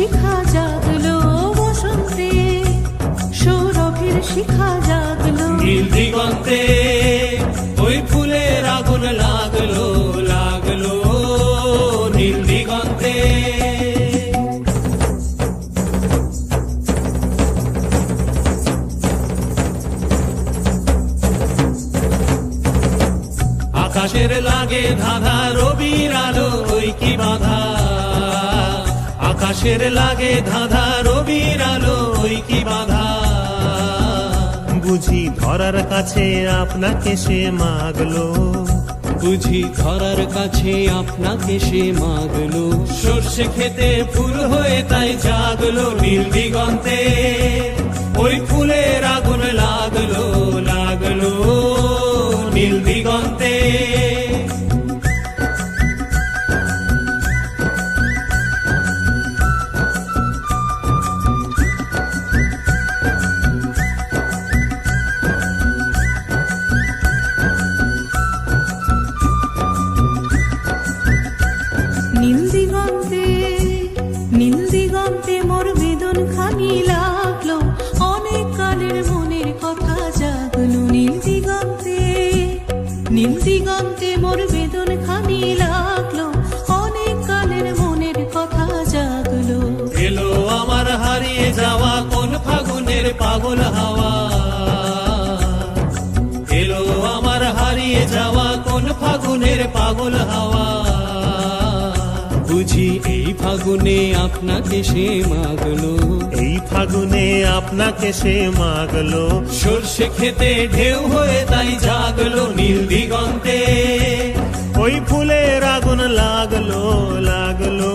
শিখা জাগলো বসন্তে, সৌরভের শিখা জাগলো নীল দিগন্তে ওই ফুলের আগুন লাগলো লাগলো নীল দিগন্তে। আকাশের লাগে ধাঁধা রবির আলো ওই কি বাধা, আকাশের লাগে ধাঁধা রবির আলো ওই কি বাধা। বুঝি ধরার কাছে আপনাকে সে মাগলো, বুঝি ধরার কাছে আপনাকে সে মাগলো। সর্ষে খেতে ফুল হয়ে তাই জাগলো নীল দিগন্তে ওই ফুলের আগুন লাগলো লাগলো নীল দিগন্তে। নীল দিগন্তে, নীল দিগন্তে মোর বেদন খানি লাগলো, অনেক কালের মনের কথা জাগলো নীল দিগন্তে, নীল দিগন্তে মোর বেদন খানি লাগলো, অনেক কালের মনের কথা জাগলো। এলো আমার হারিয়ে যাওয়া কোন ফাগুনের পাগল হাওয়া, এলো আমার হারিয়ে যাওয়া কোন ফাগুনের পাগল হাওয়া। বুঝি এই ফাগুনে আপনাকে সে মাগলো, এই ফাগুনে আপনাকে সে মাগলো। সর্ষে খেতে ঢেউ হয়ে তাই জাগলো নীল দিগন্তে ওই ফুলের আগুন লাগলো লাগলো